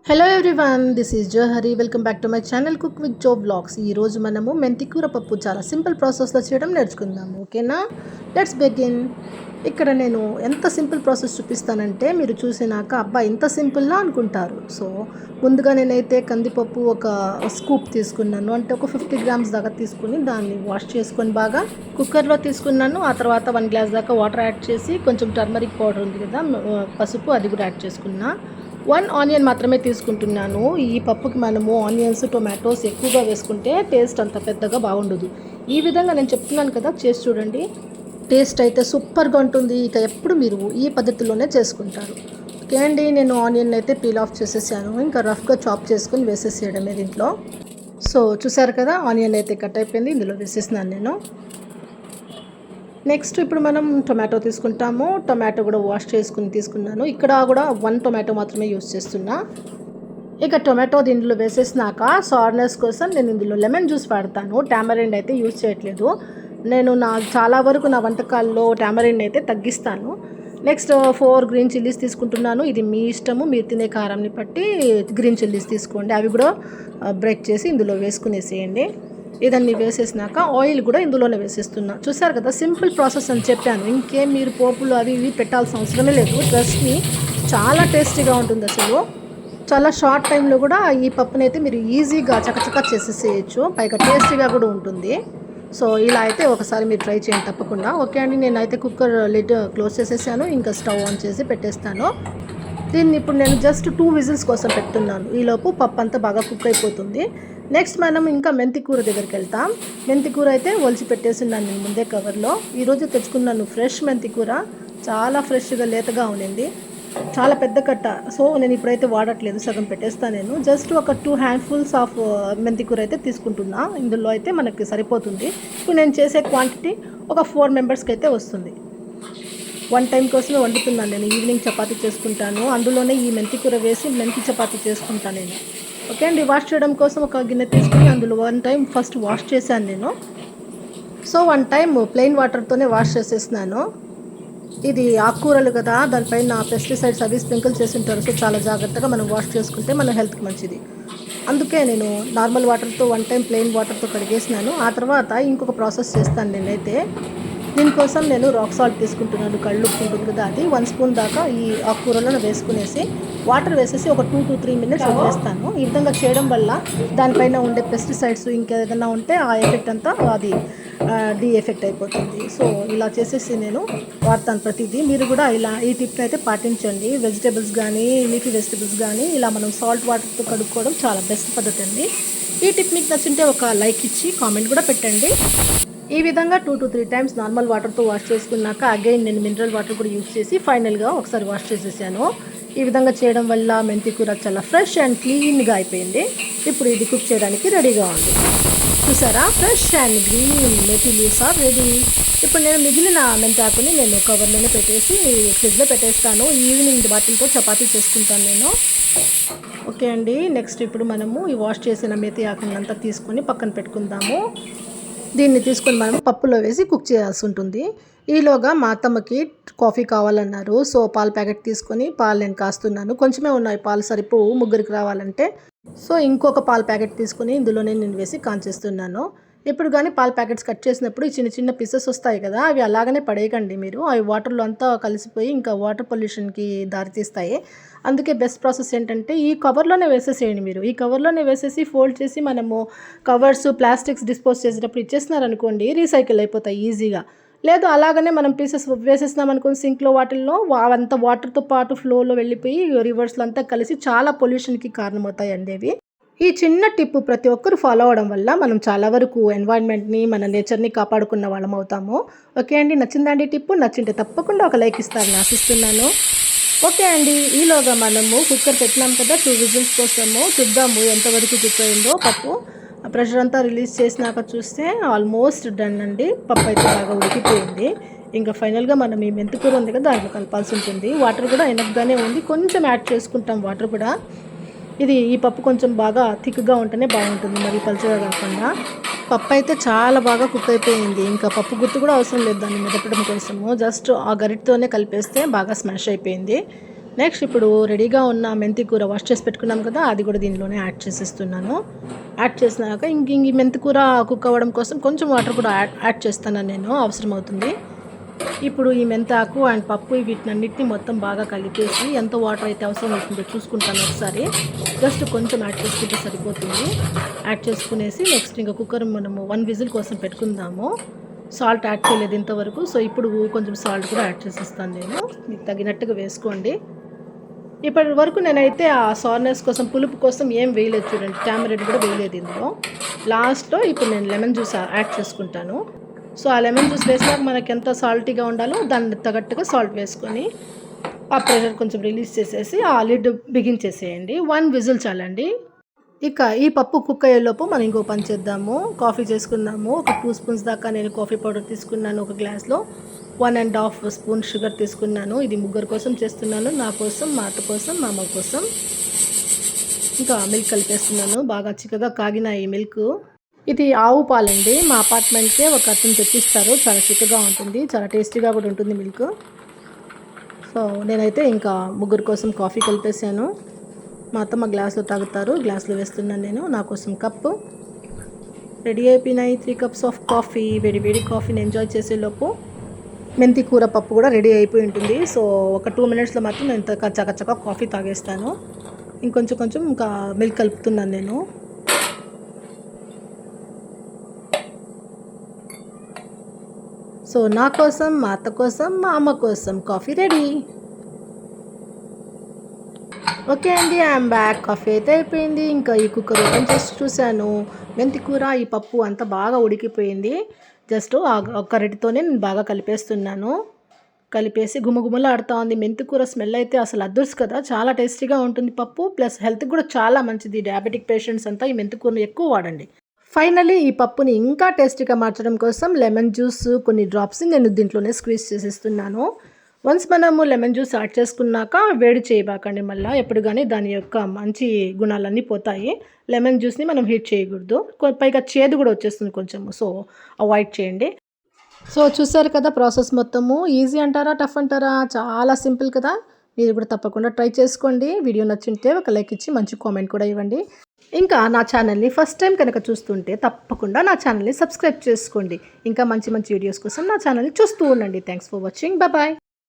Hello everyone, this is Johari. Welcome back to my channel cook with Jo blogs. ఈరోజు మనము మెంతికూర పప్పు చాలా సింపుల్ ప్రాసెస్లో చేయడం నేర్చుకుందాము. ఓకేనా, లెట్స్ బిగిన్. ఇక్కడ నేను ఎంత సింపుల్ ప్రాసెస్ చూపిస్తానంటే మీరు చూసినాక అబ్బా ఇంత సింపుల్లా అనుకుంటారు. సో ముందుగా నేనైతే కందిపప్పు ఒక స్కూప్ తీసుకున్నాను, అంటే ఒక 50 గ్రామ్స్ దాకా తీసుకుని దాన్ని వాష్ చేసుకొని బాగా కుక్కర్లో తీసుకున్నాను. ఆ తర్వాత 1 గ్లాస్ దాకా వాటర్ యాడ్ చేసి కొంచెం టర్మరిక్ పౌడర్ ఉంది కదా, పసుపు, అది కూడా యాడ్ చేసుకున్నా. 1 ఆనియన్ మాత్రమే తీసుకుంటున్నాను. ఈ పప్పుకి మనము ఆనియన్స్, టొమాటోస్ ఎక్కువగా వేసుకుంటే టేస్ట్ అంత పెద్దగా బాగుండదు. ఈ విధంగా నేను చెప్తున్నాను కదా, చేసి చూడండి. టేస్ట్ అయితే సూపర్గా ఉంటుంది. ఇక ఎప్పుడు మీరు ఈ పద్ధతిలోనే చేసుకుంటారు. ఓకే అండి, నేను ఆనియన్ అయితే పీల్ ఆఫ్ చేసేసాను. ఇంకా రఫ్గా చాప్ చేసుకొని వేసేసేయడమే దీంట్లో. సో చూసారు కదా, ఆనియన్ అయితే కట్ అయిపోయింది. ఇందులో వేసేసినాను నేను. నెక్స్ట్ ఇప్పుడు మనం టొమాటో తీసుకుంటాము. టొమాటో కూడా వాష్ చేసుకుని తీసుకున్నాను. ఇక్కడ కూడా 1 టొమాటో మాత్రమే యూస్ చేస్తున్నా. ఇక టొమాటో దీంట్లో వేసేసినాక సార్నెస్ కోసం నేను ఇందులో లెమన్ జ్యూస్ వాడతాను. టామరిండ్ అయితే యూస్ చేయట్లేదు. నేను చాలా వరకు నా వంటకాల్లో టామరిండ్ అయితే తగ్గిస్తాను. నెక్స్ట్ 4 గ్రీన్ చిల్లీస్ తీసుకుంటున్నాను. ఇది మీ ఇష్టము, మీరు తినే కారంని బట్టి గ్రీన్ చిల్లీస్ తీసుకోండి. అవి కూడా బ్రేక్ చేసి ఇందులో వేసుకునేసేయండి. ఇదన్నీ వేసేసినాక ఆయిల్ కూడా ఇందులోనే వేసేస్తున్నా. చూసారు కదా, సింపుల్ ప్రాసెస్ అని చెప్పాను. ఇంకేం మీరు పోపులు అవి ఇవి పెట్టాల్సిన అవసరమే లేదు. ట్రస్ట్ మీ, చాలా టేస్టీగా ఉంటుంది. అసలు చాలా షార్ట్ టైంలో కూడా ఈ పప్పునైతే మీరు ఈజీగా చకచకా చేసేసేయచ్చు. పైగా టేస్టీగా కూడా ఉంటుంది. సో ఇలా అయితే ఒకసారి మీరు ట్రై చేయండి తప్పకుండా. ఓకే అండి, నేనైతే కుక్కర్ లిడ్ క్లోజ్ చేసేసాను. ఇంకా స్టవ్ ఆన్ చేసి పెట్టేస్తాను. దీన్ని ఇప్పుడు నేను జస్ట్ 2 విజిల్స్ కోసం పెడుతున్నాను. ఈలోపు పప్పు అంతా బాగా కుక్ అయిపోతుంది. నెక్స్ట్ మనం ఇంకా మెంతికూర దగ్గరికి వెళ్తాం. మెంతికూర అయితే ఒలిచి పెట్టేస్తున్నాను నేను ముందే కవర్లో. ఈరోజు తెచ్చుకున్నాను ఫ్రెష్ మెంతికూర. చాలా ఫ్రెష్గా లేతగా ఉండింది. చాలా పెద్ద కట్ట. సో నేను ఇప్పుడైతే వాడట్లేదు, సగం పెట్టేస్తాను నేను. జస్ట్ ఒక 2 హ్యాండ్ఫుల్స్ ఆఫ్ మెంతికూర అయితే తీసుకుంటున్నా. ఇందులో అయితే మనకి సరిపోతుంది. ఇప్పుడు నేను చేసే క్వాంటిటీ ఒక 4 మెంబర్స్కి అయితే వస్తుంది. 1 టైం కోసమే వండుతున్నాను నేను. ఈవినింగ్ చపాతీ చేసుకుంటాను, అందులోనే ఈ మెంతికూర వేసి మెంతి చపాతీ చేసుకుంటాను నేను. ఓకే అండి, వాష్ చేయడం కోసం ఒక గిన్నె తీసుకుని అందులో 1 టైం ఫస్ట్ వాష్ చేశాను నేను. సో 1 టైం ప్లెయిన్ వాటర్తోనే వాష్ చేసేస్తున్నాను. ఇది ఆకుకూరలు కదా, దానిపైన పెస్టిసైడ్స్ అవి స్ప్రింకిల్ చేసి ఉంటారు. సో చాలా జాగ్రత్తగా మనం వాష్ చేసుకుంటే మన హెల్త్కి మంచిది. అందుకే నేను నార్మల్ వాటర్తో 1 టైం ప్లెయిన్ వాటర్తో కడిగేసినాను. ఆ తర్వాత ఇంకొక ప్రాసెస్ చేస్తాను నేనైతే. దీనికోసం నేను రాక్ సాల్ట్ తీసుకుంటున్నాను. కళ్ళుప్పు ఉంటుంది కదా, అది 1 స్పూన్ దాకా ఈ ఆకుకూరలను వేసుకునేసి వాటర్ వేసేసి ఒక 2 to 3 మినిట్స్ వదిలేస్తాను. ఈ విధంగా చేయడం వల్ల దానిపైన ఉండే పెస్టిసైడ్స్ ఇంకేదైనా ఉంటే ఆ ఎఫెక్ట్ అంతా అది ఎఫెక్ట్ అయిపోతుంది. సో ఇలా చేసేసి నేను వాడతాను ప్రతిదీ. మీరు కూడా ఇలా ఈ టిప్ని అయితే పాటించండి. వెజిటేబుల్స్ కానీ లీఫీ వెజిటేబుల్స్ కానీ ఇలా మనం సాల్ట్ వాటర్తో కడుక్కోవడం చాలా బెస్ట్ పద్ధతి అండి. ఈ టిప్ మీకు నచ్చింటే ఒక లైక్ ఇచ్చి కామెంట్ కూడా పెట్టండి. ఈ విధంగా 2 to 3 టైమ్స్ నార్మల్ వాటర్తో వాష్ చేసుకున్నాక అగైన్ నేను మినరల్ వాటర్ కూడా యూస్ చేసి ఫైనల్గా ఒకసారి వాష్ చేసేసాను. ఈ విధంగా చేయడం వల్ల మెంతికూర చాలా ఫ్రెష్ అండ్ క్లీన్గా అయిపోయింది. ఇప్పుడు ఇది కుక్ చేయడానికి రెడీగా ఉంది. చూసారా, ఫ్రెష్ అండ్ గ్రీన్ మెంతి లీవ్స్ ఆర్ రెడీ. ఇప్పుడు నేను మిగిలిన మెంతాకుని నేను కవర్లోనే పెట్టేసి ఫ్రిడ్జ్లో పెట్టేస్తాను. ఈవినింగ్ వాటితో చపాతీ చేసుకుంటాను నేను. ఓకే అండి, నెక్స్ట్ ఇప్పుడు మనము ఈ వాష్ చేసిన మెతి ఆకునంతా తీసుకొని పక్కన పెట్టుకుందాము. దీన్ని తీసుకొని మనం పప్పులో వేసి కుక్ చేయాల్సి ఉంటుంది. ఈలోగా మా అత్తమ్మకి కాఫీ కావాలన్నారు. సో పాల ప్యాకెట్ తీసుకొని పాలు నేను కాస్తున్నాను. కొంచెమే ఉన్నాయి పాలు, సరిపోవు ముగ్గురికి రావాలంటే. సో ఇంకొక పాల ప్యాకెట్ తీసుకొని ఇందులోనే నేను వేసి కాంచేస్తున్నాను. ఇప్పుడు కానీ పాల ప్యాకెట్స్ కట్ చేసినప్పుడు ఈ చిన్న చిన్న పీసెస్ వస్తాయి కదా, అవి అలాగనే పడేయకండి మీరు. అవి వాటర్లో అంతా కలిసిపోయి ఇంకా వాటర్ పొల్యూషన్కి దారితీస్తాయి. అందుకే బెస్ట్ ప్రాసెస్ ఏంటంటే ఈ కవర్లోనే వేసేసేయండి మీరు. ఈ కవర్లోనే వేసేసి ఫోల్డ్ చేసి మనము కవర్స్ ప్లాస్టిక్స్ డిస్పోజ్ చేసేటప్పుడు ఇచ్చేస్తున్నారనుకోండి, రీసైకిల్ అయిపోతాయి ఈజీగా. లేదు అలాగనే మనం పీసెస్ వేసేసినాం అనుకోండి సింక్లో, వాటిల్లో అవంతా వాటర్తో పాటు ఫ్లోలో వెళ్ళిపోయి రివర్స్లో అంతా కలిసి చాలా పొల్యూషన్కి కారణమవుతాయండి అవి. ఈ చిన్న టిప్ ప్రతి ఒక్కరు ఫాలో అవడం వల్ల మనం చాలా వరకు ఎన్వైర్న్మెంట్ని, మన నేచర్ని కాపాడుకున్న వాళ్ళం అవుతాము. ఓకే అండి, నచ్చిందండి టిప్? నచ్చింటే తప్పకుండా ఒక లైక్ ఇస్తారని ఆశిస్తున్నాను. ఓకే అండి, ఈలోగా మనము కుక్కర్ పెట్టినాం కదా 2 విజిల్స్ కోసము. చూద్దాము ఎంతవరకు కుక్ అయిందో పప్పు. ప్రెషర్ అంతా రిలీజ్ చేసినాక చూస్తే ఆల్మోస్ట్ డన్ అండి. పప్పు అయితే బాగా ఉడికిపోయింది. ఇంకా ఫైనల్గా మనం ఈ మెంతికూర ఉంది కదా దాంట్లో కలపాల్సి ఉంటుంది. వాటర్ కూడా ఎనఫ్గానే ఉంది, కొంచెం యాడ్ చేసుకుంటాం వాటర్ కూడా. ఈ పప్పు కొంచెం బాగా థిక్గా ఉంటేనే బాగుంటుంది, మరి పలుచగా కాకుండా. పప్పు అయితే చాలా బాగా కుక్ అయిపోయింది. ఇంకా పప్పు గుర్తు కూడా అవసరం లేదు దాన్ని మెదపడం కోసము. జస్ట్ ఆ గరిటతోనే కలిపేస్తే బాగా స్మాష్ అయిపోయింది. నెక్స్ట్ ఇప్పుడు రెడీగా ఉన్న మెంతి కూర వాష్ చేసి పెట్టుకున్నాం కదా, అది కూడా దీనిలోనే యాడ్ చేసేస్తున్నాను. యాడ్ చేసినాక ఈ మెంతి కూర కుక్ అవ్వడం కోసం కొంచెం వాటర్ కూడా యాడ్ చేస్తాను నేను, అవసరం అవుతుంది. ఇప్పుడు ఈ మెంతాకు అండ్ పప్పు వీటినన్నిటిని మొత్తం బాగా కలిపేసి ఎంత వాటర్ అయితే అవసరం అవుతుందో చూసుకుంటాను ఒకసారి. జస్ట్ కొంచెం యాడ్ చేసుకుంటే సరిపోతుంది. యాడ్ చేసుకునేసి నెక్స్ట్ ఇంకా కుక్కర్ మనము 1 విజిల్ కోసం పెట్టుకుందాము. సాల్ట్ యాడ్ చేయలేదు ఇంతవరకు, సో ఇప్పుడు కొంచెం సాల్ట్ కూడా యాడ్ చేసేస్తాను నేను. మీకు తగినట్టుగా వేసుకోండి. ఇప్పటి వరకు నేనైతే ఆ సార్నెస్ కోసం, పులుపు కోసం ఏం వేయలేదు చూడండి, టామరెడ్ కూడా వేయలేదు ఇందులో. లాస్ట్లో ఇప్పుడు నేను లెమన్ జ్యూస్ యాడ్ చేసుకుంటాను. సో ఆ లెమన్ జ్యూస్ వేసినాక మనకి ఎంత సాల్టీగా ఉండాలో దాన్ని తగ్గట్టుగా సాల్ట్ వేసుకొని ఆ ప్రెషర్ కొంచెం రిలీజ్ చేసేసి ఆ లిడ్ బిగించేసేయండి. 1 విజిల్ చాలండి. ఇక ఈ పప్పు కుక్ అయ్యేలోపు మనం ఇంకో పని చేద్దాము. కాఫీ చేసుకుందాము. ఒక 2 స్పూన్స్ దాకా నేను కాఫీ పౌడర్ తీసుకున్నాను. ఒక గ్లాస్లో 1.5 స్పూన్ షుగర్ తీసుకున్నాను. ఇది ముగ్గురు కోసం చేస్తున్నాను, నా కోసం, మా అత్త కోసం, మా అమ్మ కోసం. ఇంకా మిల్క్ కలిపేస్తున్నాను. బాగా చిక్కగా కాగిన ఈ మిల్క్, ఇది ఆవు పాలండి. మా అపార్ట్మెంట్కే ఒక అతను తెప్పిస్తారు. చాలా చిక్కగా ఉంటుంది, చాలా టేస్టీగా కూడా ఉంటుంది మిల్క్. సో నేనైతే ఇంకా ముగ్గురు కోసం కాఫీ కలిపేసాను. మా అత్తమ్మ గ్లాస్లో తాగుతారు, గ్లాస్లో వేస్తున్నాను నేను. నా కోసం కప్పు రెడీ అయిపోయినాయి. 3 కప్స్ ఆఫ్ కాఫీ. వేడి వేడి కాఫీని ఎంజాయ్ చేసేలోపు మెంతి కూర పప్పు కూడా రెడీ అయిపోయి ఉంటుంది. సో ఒక 2 మినిట్స్లో మాత్రం నేను చక్కగా కాఫీ తాగేస్తాను. కొంచెం ఇంకా మిల్క్ కలుపుతున్నాను నేను. సో నా కోసం, మా అత్త కోసం, మా అమ్మ కోసం కాఫీ రెడీ. ఓకే అండి, ఐఎమ్ బ్యాక్. కాఫీ అయితే అయిపోయింది. ఇంకా ఈ కుక్కర్ ఓపెన్ చేసి చూశాను. మెంతి కూర, ఈ పప్పు అంతా బాగా ఉడికిపోయింది. జస్ట్ ఒక గరిటెతోనే నేను బాగా కలిపేస్తున్నాను. కలిపేసి గుమగుమలాడుతూ ఉంది. మెంతి కూర స్మెల్ అయితే అసలు అదృష్టం కదా, చాలా టేస్టీగా ఉంటుంది పప్పు. ప్లస్ హెల్త్కి కూడా చాలా మంచిది. డయాబెటిక్ పేషెంట్స్ అంతా ఈ మెంతి కూరను ఎక్కువ వాడండి. ఫైనలీ ఈ పప్పుని ఇంకా టేస్టీగా మార్చడం కోసం లెమన్ జ్యూస్ కొన్ని డ్రాప్స్ నేను దీంట్లోనే స్క్వీజ్ చేసేస్తున్నాను. వన్స్ మనము లెమన్ జ్యూస్ యాడ్ చేసుకున్నాక వేడి చేయబాకండి మళ్ళీ ఎప్పుడు కానీ, దాని యొక్క మంచి గుణాలన్నీ పోతాయి. లెమన్ జ్యూస్ని మనం హీట్ చేయకూడదు, పైగా చేదు కూడా వచ్చేస్తుంది కొంచెము, సో అవాయిడ్ చేయండి. సో చూసారు కదా ప్రాసెస్ మొత్తము. ఈజీ అంటారా, టఫ్ అంటారా? చాలా సింపుల్ కదా. మీరు కూడా తప్పకుండా ట్రై చేసుకోండి. వీడియో నచ్చింటే ఒక లైక్ ఇచ్చి మంచి కామెంట్ కూడా ఇవ్వండి. ఇంకా నా ఛానల్ని ఫస్ట్ టైం కనుక చూస్తుంటే తప్పకుండా నా ఛానల్ని సబ్స్క్రైబ్ చేసుకోండి. ఇంకా మంచి వీడియోస్ కోసం నా ఛానల్ని చూస్తూ ఉండండి. Thanks for watching. బాయ్.